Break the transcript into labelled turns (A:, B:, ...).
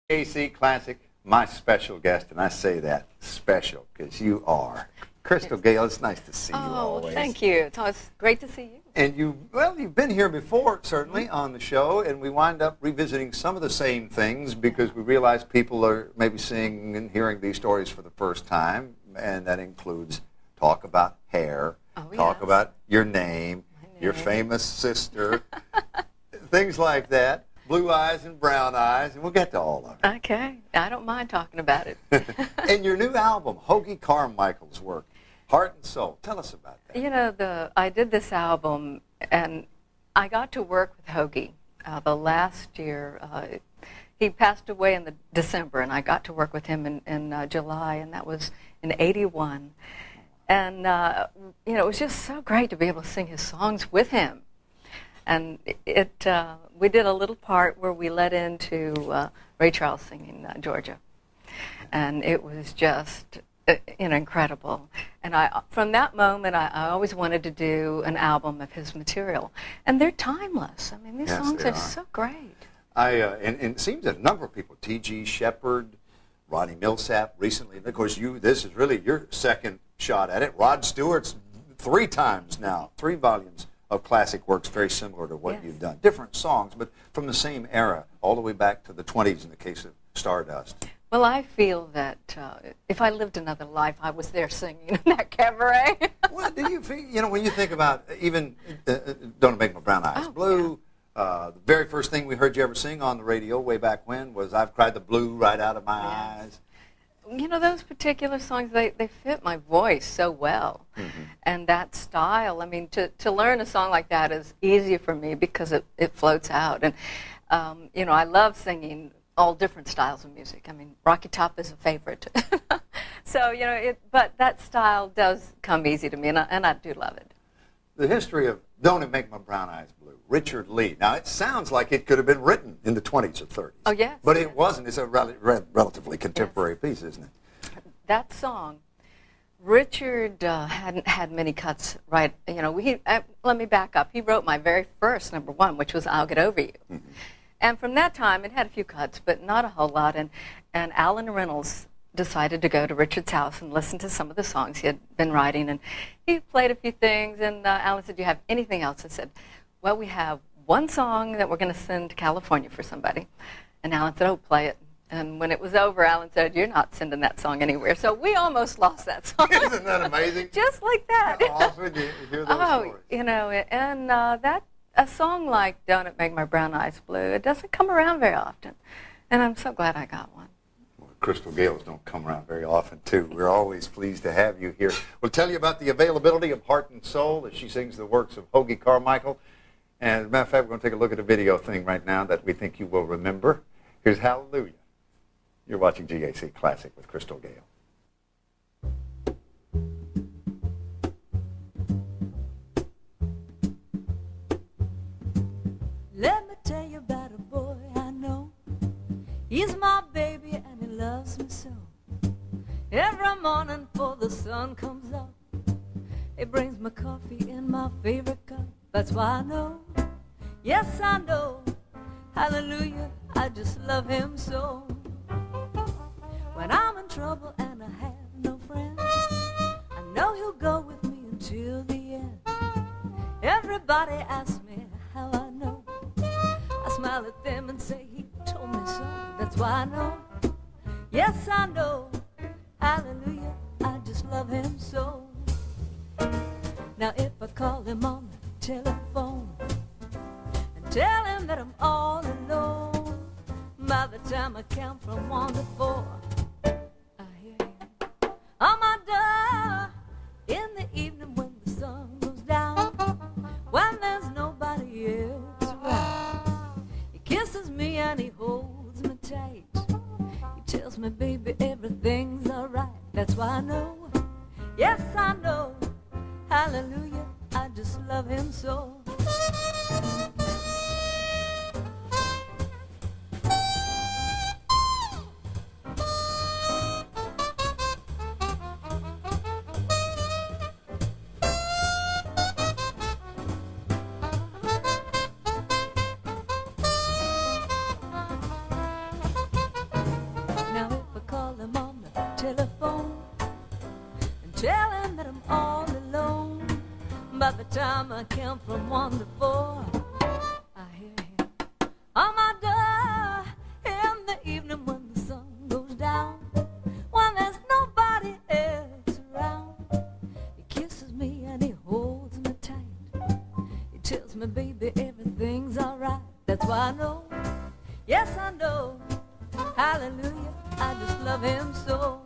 A: GAC Classic, my special guest, and I say that special because you are. Crystal Gayle, it's nice to see you always.
B: Thank you. It's always great to see you.
A: And you've been here before, certainly, on the show, and we wind up revisiting some of the same things because we realize people are maybe seeing and hearing these stories for the first time, and that includes talk about hair, talk about your name, your famous sister, things like that. Blue eyes and brown eyes, and we'll get to all of it.
B: Okay. I don't mind talking about it.
A: And your new album, Hoagy Carmichael's work, Heart and Soul. Tell us about that.
B: You know, I did this album, and I got to work with Hoagy the last year. He passed away in December, and I got to work with him in July, and that was in '81. And, you know, it was just so great to be able to sing his songs with him. And we did a little part where we led into Ray Charles singing Georgia. And it was just incredible. And from that moment, I always wanted to do an album of his material. And they're timeless. I mean, these songs are so great.
A: And it seems that a number of people, T.G. Shepherd, Ronnie Millsap recently, and of course this is really your second shot at it. Rod Stewart's 3 times now, 3 volumes of classic works very similar to what you've done. Different songs, but from the same era, all the way back to the 20s in the case of Stardust. Well,
B: I feel that if I lived another life, I was there singing in that cabaret.
A: Well, do you feel, you know, when you think about even Don't It Make My Brown Eyes Blue, the very first thing we heard you ever sing on the radio way back when was I've Cried the Blue Right Out of My Eyes.
B: You know, those particular songs, they fit my voice so well. And that style, I mean, to learn a song like that is easier for me because it floats out. And, you know, I love singing all different styles of music. I mean, Rocky Top is a favorite. So, you know, but that style does come easy to me, and I do love it.
A: The history of Don't It Make My Brown Eyes Blue, Richard Lee. Now, it sounds like it could have been written in the 20s or 30s.
B: Oh, yes.
A: But it wasn't. It's a relatively contemporary piece, isn't it?
B: That song, Richard hadn't had many cuts, right? You know, let me back up. He wrote my very first #1, which was I'll Get Over You. And from that time, it had a few cuts, but not a whole lot. And Alan Reynolds decided to go to Richard's house and listen to some of the songs he had been writing. And he played a few things, and Alan said, do you have anything else? I said, well, we have one song that we're going to send to California for somebody. And Alan said, oh, play it. And when it was over, Alan said, you're not sending that song anywhere. So we almost lost that song.
A: Isn't that amazing?
B: Just like that.
A: How often do you hear those stories?
B: You know, and a song like Don't It Make My Brown Eyes Blue, it doesn't come around very often. And I'm so glad I got one.
A: Well, Crystal Gayles don't come around very often, too. We're always pleased to have you here. We'll tell you about the availability of Heart and Soul as she sings the works of Hoagy Carmichael. And as a matter of fact, we're going to take a look at a video thing right now that we think you will remember. Here's Hallelujah. You're watching GAC Classic with Crystal Gayle.
C: Let me tell you about a boy I know. He's my baby and he loves me so. Every morning before the sun comes up, he brings me coffee in my favorite cup. That's why I know, yes I know, hallelujah, I just love him so. When I'm in trouble and I have no friends, I know he'll go with me until the end. Everybody asks me how I know. I smile at them and say he told me so. That's why I know, yes I know, hallelujah, I just love him so. Now if I call him on the telephone and tell him that I'm all alone, by the time I count from 1 to 4, on my door in the evening when the sun goes down, when there's nobody else around. He kisses me and he holds me tight. He tells me, baby, everything's alright. That's why I know, yes I know, hallelujah, I just love him so. time I count from 1 to 4, I hear him on my door in the evening when the sun goes down, when there's nobody else around. He kisses me and he holds me tight. He tells me, baby, everything's alright. That's why I know, yes I know, hallelujah, I just love him so.